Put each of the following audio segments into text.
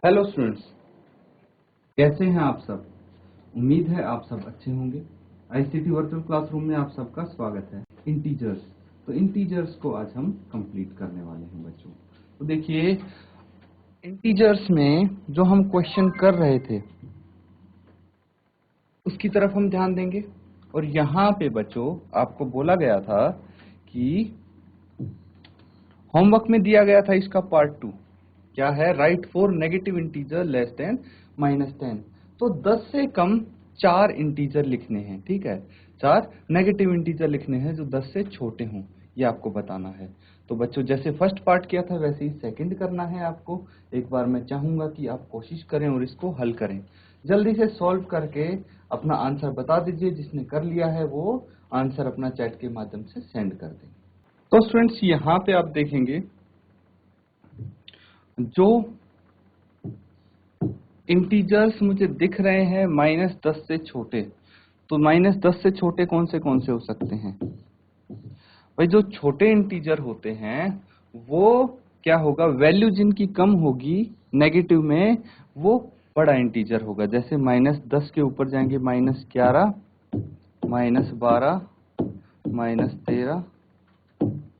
Hello students, कैसे हैं आप सब। उम्मीद है आप सब अच्छे होंगे। आईसीटी वर्चुअल क्लासरूम में आप सबका स्वागत है। इंटीजर्स, तो इंटीजर्स को आज हम कंप्लीट करने वाले हैं बच्चों। तो देखिए, इंटीजर्स में जो हम क्वेश्चन कर रहे थे उसकी तरफ हम ध्यान देंगे। और यहाँ पे बच्चों आपको बोला गया था कि होमवर्क में दिया गया था इसका पार्ट 2 क्या है, right for negative integer less than -10। तो 10 से कम 4 इंटीजर लिखने हैं, ठीक है। 4 नेगेटिव इंटीजर लिखने हैं जो 10 से छोटे हों, ये आपको बताना है। तो बच्चों जैसे फर्स्ट पार्ट किया था वैसे ही सेकंड करना है आपको। एक बार मैं चाहूंगा कि आप कोशिश करें और इसको हल करें। जल्दी से सॉल्व करके अपना आंसर बता दीजिए। जिसने कर लिया है वो आंसर अपना चैट के माध्यम से सेंड कर दें। तो स्टूडेंट्स यहाँ पे आप देखेंगे जो इंटीजर्स मुझे दिख रहे हैं -10 से छोटे, तो -10 से छोटे कौन से हो सकते हैं भाई। जो छोटे इंटीजर होते हैं वो क्या होगा, वैल्यू जिनकी कम होगी नेगेटिव में वो बड़ा इंटीजर होगा। जैसे -10 के ऊपर जाएंगे -11, -12, -13,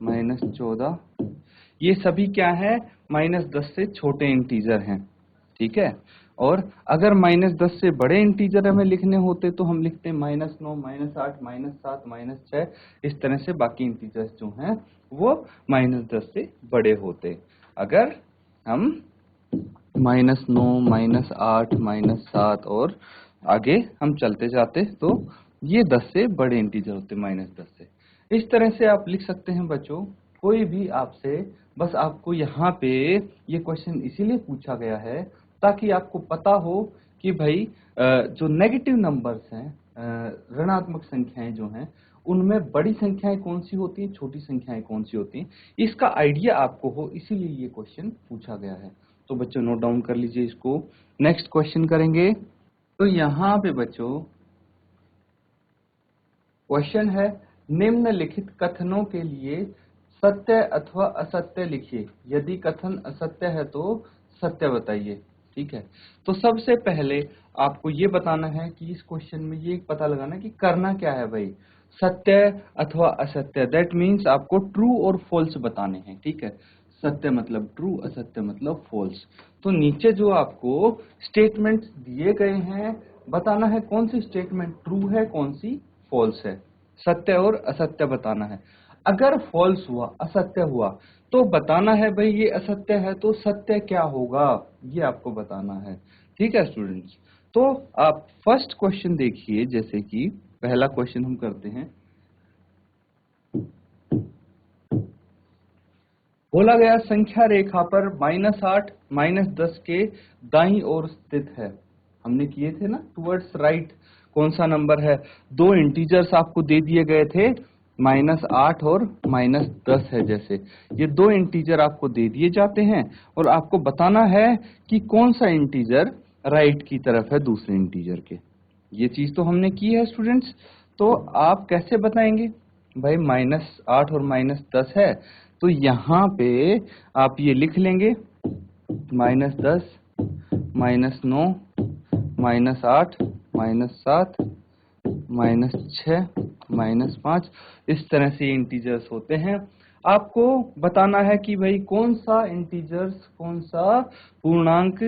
-14, ये सभी क्या है, -10 से छोटे इंटीजर हैं, ठीक है। और अगर -10 से बड़े इंटीजर हमें लिखने होते तो हम लिखते -9, -8, -7, -6। इस तरह से बाकी इंटीजर्स जो हैं वो -10 से बड़े होते। अगर हम -9, -8, -7 और आगे हम चलते जाते तो ये 10 से बड़े इंटीजर होते, -10 से। इस तरह से आप लिख सकते हैं बच्चों। कोई भी आपसे, बस आपको यहाँ पे ये क्वेश्चन इसीलिए पूछा गया है ताकि आपको पता हो कि भाई जो नेगेटिव नंबर्स हैं, ऋणात्मक संख्याएं जो हैं, उनमें बड़ी संख्याएं कौन सी होती हैं, छोटी संख्याएं कौन सी होती हैं, इसका आइडिया आपको हो, इसीलिए ये क्वेश्चन पूछा गया है। तो बच्चों नोट डाउन कर लीजिए इसको। नेक्स्ट क्वेश्चन करेंगे। तो यहाँ पे बच्चों क्वेश्चन है, निम्नलिखित कथनों के लिए सत्य अथवा असत्य लिखिए। यदि कथन असत्य है तो सत्य बताइए, ठीक है। तो सबसे पहले आपको ये बताना है कि इस क्वेश्चन में ये पता लगाना है कि करना क्या है भाई, सत्य अथवा असत्य। दैट मीन्स आपको ट्रू और फॉल्स बताने हैं, ठीक है। सत्य मतलब ट्रू, असत्य मतलब फॉल्स। तो नीचे जो आपको स्टेटमेंट दिए गए हैं, बताना है कौन सी स्टेटमेंट ट्रू है, कौन सी फॉल्स है। सत्य और असत्य बताना है। अगर फॉल्स हुआ, असत्य हुआ, तो बताना है भाई ये असत्य है तो सत्य क्या होगा, ये आपको बताना है, ठीक है स्टूडेंट्स। तो आप फर्स्ट क्वेश्चन देखिए। जैसे कि पहला क्वेश्चन हम करते हैं। बोला गया संख्या रेखा पर -8 -10 के दाईं ओर स्थित है। हमने किए थे ना, टुवर्ड्स राइट कौन सा नंबर है। दो इंटीजर्स आपको दे दिए गए थे, -8 और -10 है। जैसे ये दो इंटीजर आपको दे दिए जाते हैं और आपको बताना है कि कौन सा इंटीजर राइट की तरफ है दूसरे इंटीजर के। ये चीज तो हमने की है स्टूडेंट्स। तो आप कैसे बताएंगे भाई, -8 और -10 है तो यहाँ पे आप ये लिख लेंगे -10, -9, -8, -7, -6, -5। इस तरह से इंटीजर्स होते हैं। आपको बताना है कि भाई कौन सा इंटीजर्स, कौन सा पूर्णांक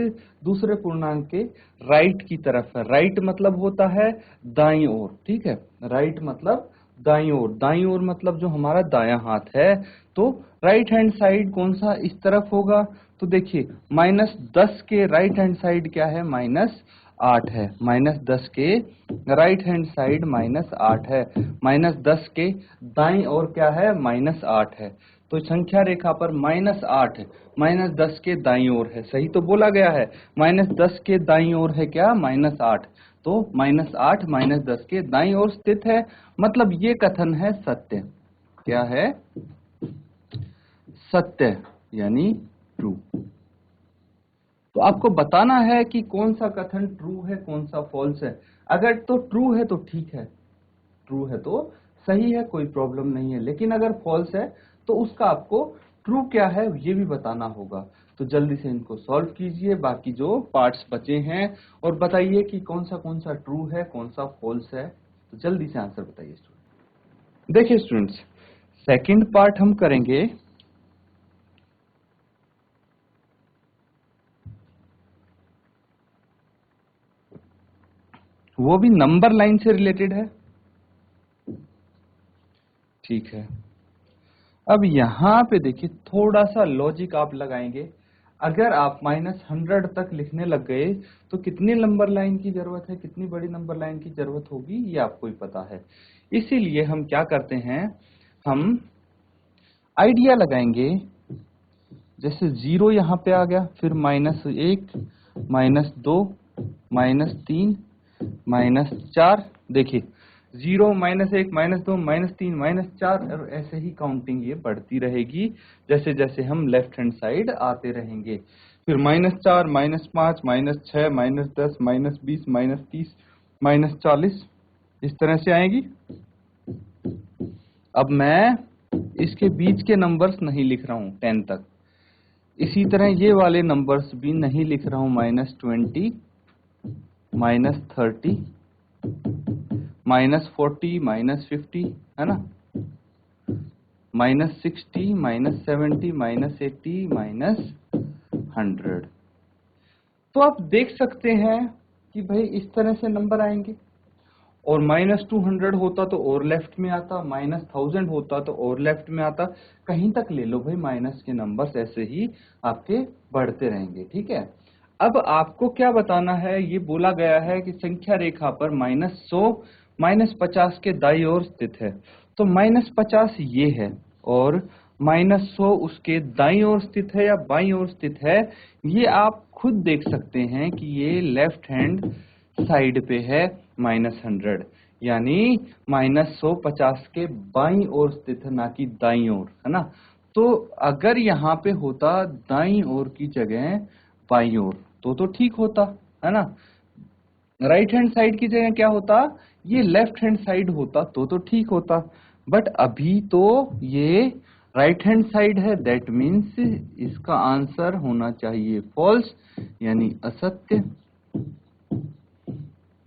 दूसरे पूर्णांक के राइट की तरफ है। राइट मतलब होता है दाईं ओर, ठीक है। राइट मतलब दाईं ओर, दाईं ओर मतलब जो हमारा दायां हाथ है। तो राइट हैंड साइड कौन सा इस तरफ होगा। तो देखिए -10 के राइट हैंड साइड क्या है, -8 है। -10 के राइट हैंड साइड -8 है। -10 के दाईं ओर क्या है, -8 है। तो संख्या रेखा पर -8 है, -10 के दाईं ओर है। सही तो बोला गया है, -10 के दाईं ओर है क्या, -8। तो -8 -10 के दाईं ओर स्थित है, मतलब ये कथन है सत्य। क्या है, सत्य यानी ट्रू। तो आपको बताना है कि कौन सा कथन ट्रू है, कौन सा फॉल्स है। अगर तो ट्रू है तो ठीक है, ट्रू है तो सही है, कोई प्रॉब्लम नहीं है। लेकिन अगर फॉल्स है तो उसका आपको ट्रू क्या है ये भी बताना होगा। तो जल्दी से इनको सॉल्व कीजिए, बाकी जो पार्ट्स बचे हैं, और बताइए कि कौन सा ट्रू है, कौन सा फॉल्स है। तो जल्दी से आंसर बताइए स्टूडेंट। देखिए स्टूडेंट्स, सेकंड पार्ट हम करेंगे वो भी नंबर लाइन से रिलेटेड है। ठीक है, अब यहां पे देखिए थोड़ा सा लॉजिक आप लगाएंगे। अगर आप -100 तक लिखने लग गए तो कितनी नंबर लाइन की जरूरत है, कितनी बड़ी नंबर लाइन की जरूरत होगी, ये आपको ही पता है। इसीलिए हम क्या करते हैं, हम आइडिया लगाएंगे। जैसे 0 यहां पे आ गया, फिर -1, -2, -3, -4। देखिए 0, -1, -2, -3, -4, और ऐसे ही काउंटिंग ये बढ़ती रहेगी जैसे जैसे हम लेफ्ट हैंड साइड आते रहेंगे। फिर -4, -5, -6, -10, -20, -30, -40, इस तरह से आएगी। अब मैं इसके बीच के नंबर्स नहीं लिख रहा हूं 10 तक। इसी तरह ये वाले नंबर्स भी नहीं लिख रहा हूं, -20, -30, -40, -50, है ना, -60, -70, -80, -100। तो आप देख सकते हैं कि भाई इस तरह से नंबर आएंगे। और -200 होता तो और लेफ्ट में आता, -1000 होता तो और लेफ्ट में आता। कहीं तक ले लो भाई, माइनस के नंबर्स ऐसे ही आपके बढ़ते रहेंगे। ठीक है, अब आपको क्या बताना है, ये बोला गया है कि संख्या रेखा पर -100 -50 के दाईं ओर स्थित है। तो -50 ये है और -100 उसके दाईं ओर स्थित है या बाईं ओर स्थित है, ये आप खुद देख सकते हैं कि ये लेफ्ट हैंड साइड पे है -100, यानी -100 50 के बाईं ओर स्थित है, ना कि दाईं ओर, है ना। तो अगर यहाँ पे होता दाईं ओर की जगह बाईं ओर तो ठीक होता, है ना। राइट हैंड साइड की जगह क्या होता, ये लेफ्ट हैंड साइड होता तो ठीक होता। बट अभी तो ये राइट हैंड साइड है, दैट मीन्स इसका आंसर होना चाहिए फॉल्स, यानी असत्य।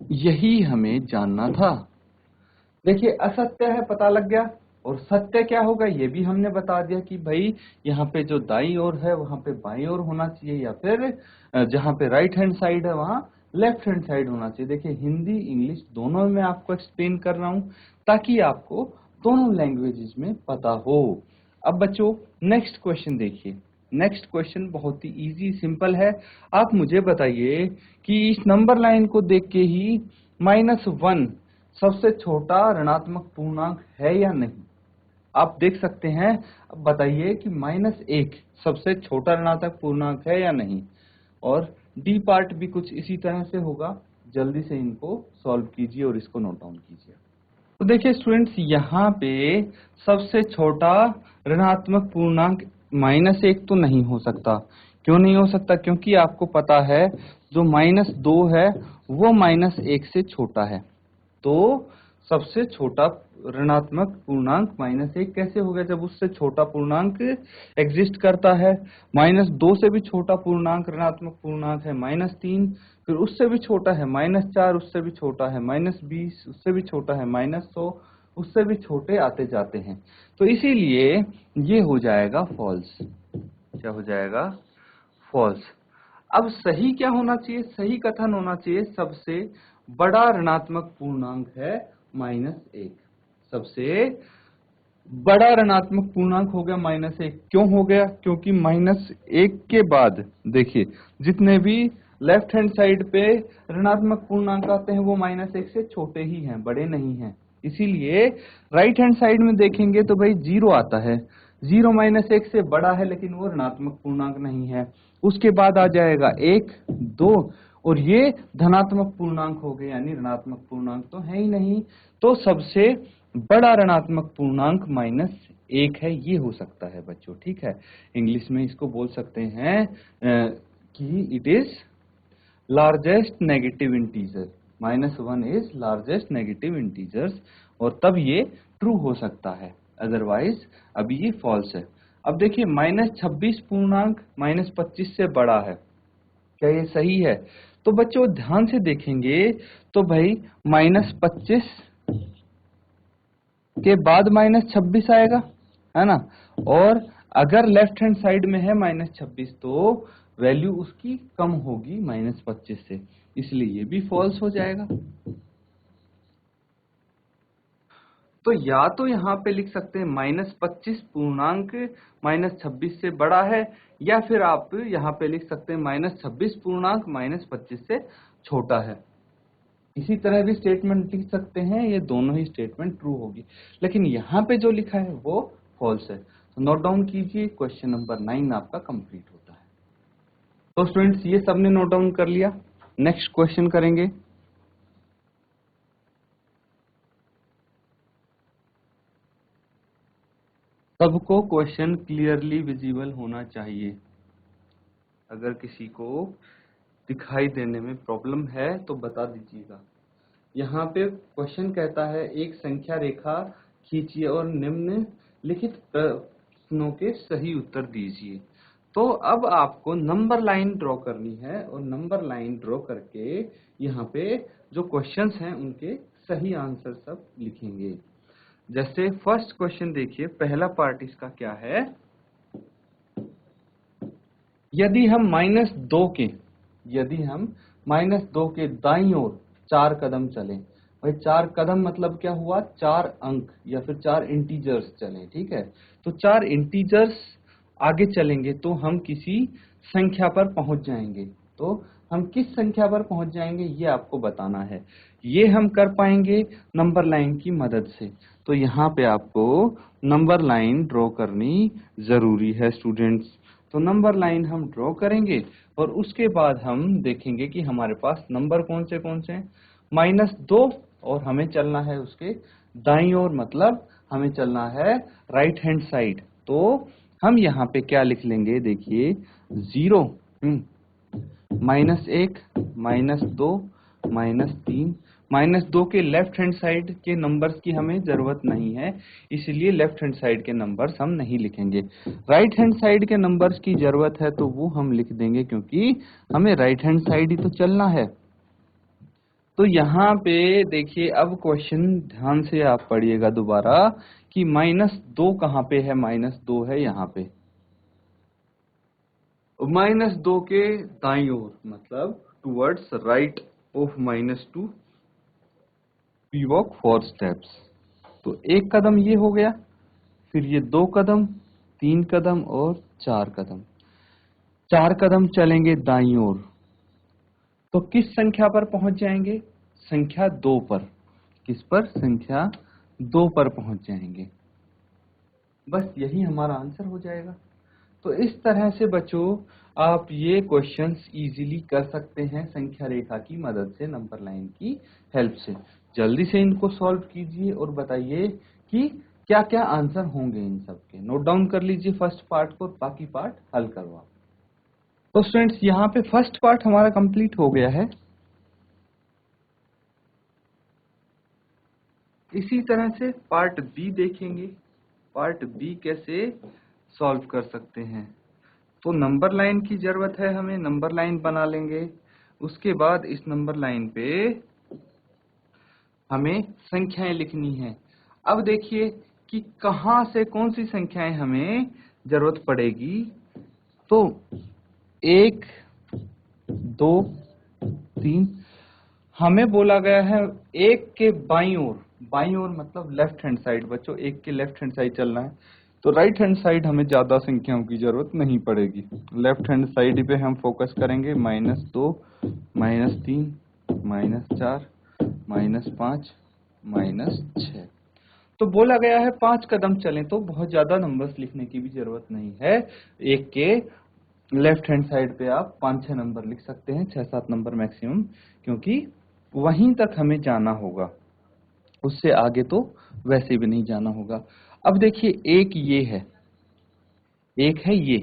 यही हमें जानना था। देखिए असत्य है पता लग गया, और सत्य क्या होगा ये भी हमने बता दिया कि भाई यहाँ पे जो दाईं ओर है वहां पे बाईं ओर होना चाहिए, या फिर जहाँ पे राइट हैंड साइड है वहां लेफ्ट हैंड साइड होना चाहिए। देखिए हिंदी इंग्लिश दोनों में आपको एक्सप्लेन कर रहा हूं ताकि आपको दोनों लैंग्वेजेस में पता हो। अब बच्चों नेक्स्ट क्वेश्चन देखिए। नेक्स्ट क्वेश्चन बहुत ही इजी सिंपल है। आप मुझे बताइए कि इस नंबर लाइन को देख के ही -1 सबसे छोटा ऋणात्मक पूर्णांक है या नहीं। आप देख सकते हैं। अब बताइए कि -1 सबसे छोटा ऋणात्मक पूर्णांक है या नहीं। और डी पार्ट भी कुछ इसी तरह से होगा। जल्दी से इनको सॉल्व कीजिए और इसको नोट डाउन कीजिए। तो देखिए स्टूडेंट्स, यहाँ पे सबसे छोटा ऋणात्मक पूर्णांक -1 तो नहीं हो सकता। क्यों नहीं हो सकता, क्योंकि आपको पता है जो -2 है वो -1 से छोटा है। तो सबसे छोटा ऋणात्मक पूर्णांक -1 कैसे हो गया, जब उससे छोटा पूर्णांक एग्जिस्ट करता है। -2 से भी छोटा पूर्णांक ऋणात्मक पूर्णांक है -3, फिर उससे भी छोटा है -4, उससे भी छोटा है -20, उससे भी छोटा है -100, उससे भी छोटे आते जाते हैं। तो इसीलिए ये हो जाएगा फॉल्स। क्या हो जाएगा, फॉल्स। अब सही क्या होना चाहिए, सही कथन होना चाहिए सबसे बड़ा ऋणात्मक पूर्णांक है -1। सबसे बड़ा ऋणात्मक पूर्णांक हो गया -1। क्यों हो गया, क्योंकि -1 के बाद देखिए जितने भी लेफ्ट हैंड साइड पे ऋणात्मक पूर्णांक आते हैं वो -1 से छोटे ही हैं, बड़े नहीं हैं। इसीलिए राइट हैंड साइड में देखेंगे तो भाई 0 आता है। 0 -1 से बड़ा है लेकिन वो ऋणात्मक पूर्णांक नहीं है। उसके बाद आ जाएगा 1, 2, और ये धनात्मक पूर्णांक हो गए, यानी ऋणात्मक पूर्णांक तो है ही नहीं। तो सबसे बड़ा ऋणात्मक पूर्णांक -1 है, ये हो सकता है बच्चों। ठीक है, इंग्लिश में इसको बोल सकते हैं कि it is largest negative integer. -1 is largest negative integers, और तब ये ट्रू हो सकता है, अदरवाइज अभी ये फॉल्स है। अब देखिए -26 पूर्णांक -25 से बड़ा है, क्या ये सही है? तो बच्चों ध्यान से देखेंगे तो भाई -25 के बाद -26 आएगा, है ना? और अगर लेफ्ट हैंड साइड में है -26 तो वैल्यू उसकी कम होगी -25 से, इसलिए ये भी फॉल्स हो जाएगा। तो या तो यहाँ पे लिख सकते हैं -25 पूर्णांक -26 से बड़ा है, या फिर आप यहाँ पे लिख सकते हैं -26 पूर्णांक -25 से छोटा है। इसी तरह भी स्टेटमेंट लिख सकते हैं, ये दोनों ही स्टेटमेंट ट्रू होगी, लेकिन यहाँ पे जो लिखा है वो फॉल्स है। तो नोट डाउन कीजिए, क्वेश्चन नंबर 9 आपका कंप्लीट होता है। तो स्टूडेंट्स ये सबने नोट डाउन कर लिया, नेक्स्ट क्वेश्चन करेंगे। सबको क्वेश्चन क्लियरली विजिबल होना चाहिए। अगर किसी को दिखाई देने में प्रॉब्लम है तो बता दीजिएगा। यहाँ पे क्वेश्चन कहता है एक संख्या रेखा खींचिए और निम्नलिखित प्रश्नों के सही उत्तर दीजिए। तो अब आपको नंबर लाइन ड्रॉ करनी है और नंबर लाइन ड्रॉ करके यहाँ पे जो क्वेश्चंस हैं उनके सही आंसर सब लिखेंगे। जैसे फर्स्ट क्वेश्चन देखिए, पहला पार्ट इसका क्या है, यदि हम -2 के दाईं ओर 4 कदम चलें। भाई 4 कदम मतलब क्या हुआ, 4 अंक या फिर 4 इंटीजर्स चलें, ठीक है? तो 4 इंटीजर्स आगे चलेंगे तो हम किसी संख्या पर पहुंच जाएंगे। तो हम किस संख्या पर पहुंच जाएंगे ये आपको बताना है। ये हम कर पाएंगे नंबर लाइन की मदद से। तो यहाँ पे आपको नंबर लाइन ड्रॉ करनी जरूरी है स्टूडेंट्स। तो नंबर लाइन हम ड्रॉ करेंगे और उसके बाद हम देखेंगे कि हमारे पास नंबर कौन से हैं। -2 और हमें चलना है उसके दाईं ओर, मतलब हमें चलना है राइट हैंड साइड। तो हम यहाँ पे क्या लिख लेंगे, देखिए 0, -1, -2, -3। -2 के लेफ्ट हैंड साइड के नंबर्स की हमें जरूरत नहीं है, इसलिए लेफ्ट हैंड साइड के नंबर्स हम नहीं लिखेंगे। राइट हैंड साइड के नंबर्स की जरूरत है तो वो हम लिख देंगे, क्योंकि हमें राइट हैंड साइड ही तो चलना है। तो यहाँ पे देखिए, अब क्वेश्चन ध्यान से आप पढ़िएगा दोबारा कि -2 कहाँ पे है, -2 है यहाँ पे। -2 के दाईं ओर मतलब towards right of -2 we walk 4 steps. तो एक कदम ये हो गया, फिर ये 2 कदम, 3 कदम और 4 कदम। 4 कदम चलेंगे दाईं ओर तो किस संख्या पर पहुंच जाएंगे, संख्या 2 पर। किस पर, संख्या 2 पर पहुंच जाएंगे। बस यही हमारा आंसर हो जाएगा। तो इस तरह से बच्चों आप ये क्वेश्चंस इजीली कर सकते हैं संख्या रेखा की मदद से, नंबर लाइन की हेल्प से। जल्दी से इनको सॉल्व कीजिए और बताइए कि क्या क्या आंसर होंगे इन सब के। नोट डाउन कर लीजिए फर्स्ट पार्ट को, बाकी पार्ट हल करवा। तो स्टूडेंट्स यहाँ पे फर्स्ट पार्ट हमारा कंप्लीट हो गया है। इसी तरह से पार्ट बी देखेंगे, पार्ट बी कैसे सॉल्व कर सकते हैं। तो नंबर लाइन की जरूरत है हमें, नंबर लाइन बना लेंगे। उसके बाद इस नंबर लाइन पे हमें संख्याएं लिखनी है। अब देखिए कि कहां से कौन सी संख्याएं हमें जरूरत पड़ेगी। तो 1, 2, 3 हमें बोला गया है 1 के बाईं ओर, बाईं ओर मतलब लेफ्ट हैंड साइड। बच्चों 1 के लेफ्ट हैंड साइड चलना है, तो राइट हैंड साइड हमें ज्यादा संख्याओं की जरूरत नहीं पड़ेगी। लेफ्ट हैंड साइड पे हम फोकस करेंगे, -2, -3, -4, -5, -6। तो बोला गया है 5 कदम चलें, तो बहुत ज्यादा नंबर्स लिखने की भी जरूरत नहीं है। 1 के लेफ्ट हैंड साइड पे आप 5-6 नंबर लिख सकते हैं, 6-7 नंबर मैक्सिमम, क्योंकि वहीं तक हमें जाना होगा, उससे आगे तो वैसे भी नहीं जाना होगा। अब देखिए एक ये है, एक है ये,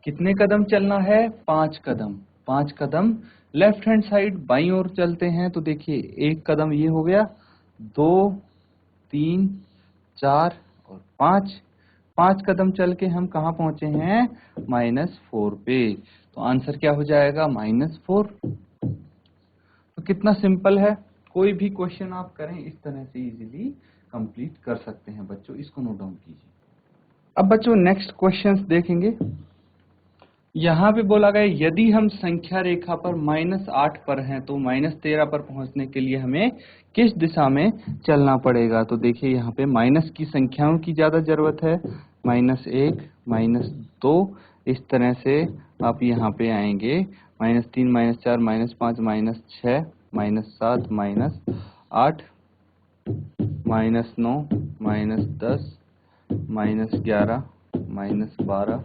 कितने कदम चलना है, 5 कदम। 5 कदम लेफ्ट हैंड साइड बाईं ओर चलते हैं। तो देखिए एक कदम ये हो गया, 2, 3, 4 और 5, 5 कदम चल के हम कहाँ पहुंचे हैं? -4 पे। तो आंसर क्या हो जाएगा? -4। तो कितना सिंपल है, कोई भी क्वेश्चन आप करें इस तरह से इजीली कंप्लीट कर सकते हैं बच्चों, इसको नोट डाउन कीजिए। अब बच्चों नेक्स्ट क्वेश्चंस देखेंगे। यहाँ पे बोला गया यदि हम संख्या रेखा पर -8 पर हैं तो -13 पर पहुंचने के लिए हमें किस दिशा में चलना पड़ेगा? तो देखिए यहाँ पे माइनस की संख्याओं की ज्यादा जरूरत है, -1, -2, इस तरह से आप यहाँ पे आएंगे, -3, -4, -5, -6, -7, -8, -9, -10, -11, -12,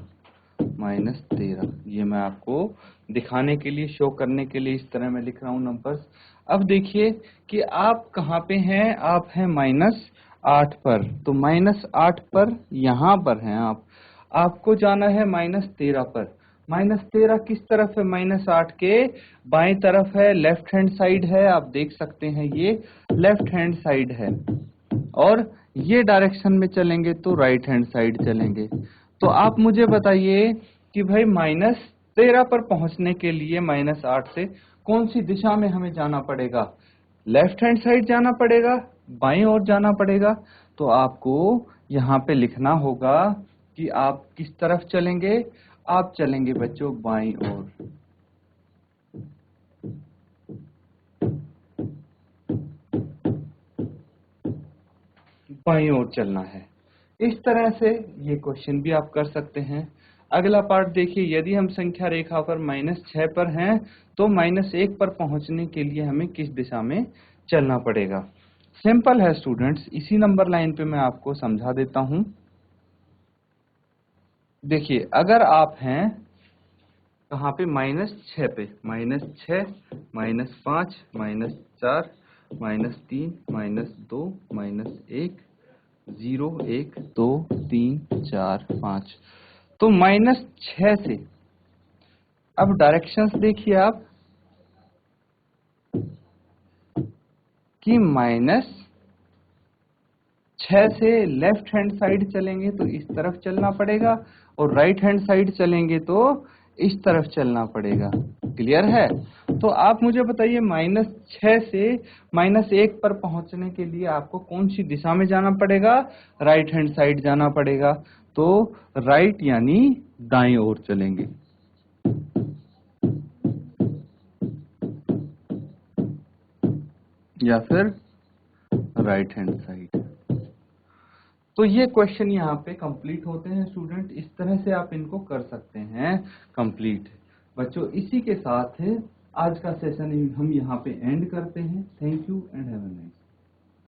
-13। ये मैं आपको दिखाने के लिए, शो करने के लिए इस तरह मैं लिख रहा हूं नंबर्स। अब देखिए कि आप कहाँ पे हैं, आप हैं -8 पर। तो -8 पर यहाँ पर हैं आप, आपको जाना है -13 पर। -13 किस तरफ है? -8 के बाएं तरफ है, लेफ्ट हैंड साइड है, आप देख सकते हैं ये लेफ्ट हैंड साइड है। और ये डायरेक्शन में चलेंगे तो राइट हैंड साइड चलेंगे। तो आप मुझे बताइए कि भाई -13 पर पहुंचने के लिए -8 से कौन सी दिशा में हमें जाना पड़ेगा? लेफ्ट हैंड साइड जाना पड़ेगा, बाईं ओर जाना पड़ेगा? तो आपको यहाँ पे लिखना होगा कि आप किस तरफ चलेंगे? आप चलेंगे बच्चों बाईं ओर। बाईं ओर चलना है। इस तरह से ये क्वेश्चन भी आप कर सकते हैं। अगला पार्ट देखिए, यदि हम संख्या रेखा पर -6 पर हैं तो -1 पर पहुंचने के लिए हमें किस दिशा में चलना पड़ेगा? सिंपल है स्टूडेंट्स, इसी नंबर लाइन पे मैं आपको समझा देता हूं। देखिए अगर आप हैं कहाँ पे? -6 पे, -6, -5, -4, -3, -2, -1, 0, 1, 2, 3, 4, 5। तो -6 से अब डायरेक्शंस देखिए आप कि -6 से लेफ्ट हैंड साइड चलेंगे तो इस तरफ चलना पड़ेगा, और राइट हैंड साइड चलेंगे तो इस तरफ चलना पड़ेगा। क्लियर है? तो आप मुझे बताइए -6 से -1 पर पहुंचने के लिए आपको कौन सी दिशा में जाना पड़ेगा? राइट हैंड साइड जाना पड़ेगा। तो राइट यानी दाएं ओर चलेंगे, या फिर राइट हैंड साइड। तो ये क्वेश्चन यहाँ पे कंप्लीट होते हैं स्टूडेंट, इस तरह से आप इनको कर सकते हैं कंप्लीट। बच्चों इसी के साथ आज का सेशन हम यहाँ पे एंड करते हैं। Thank you and have a nice.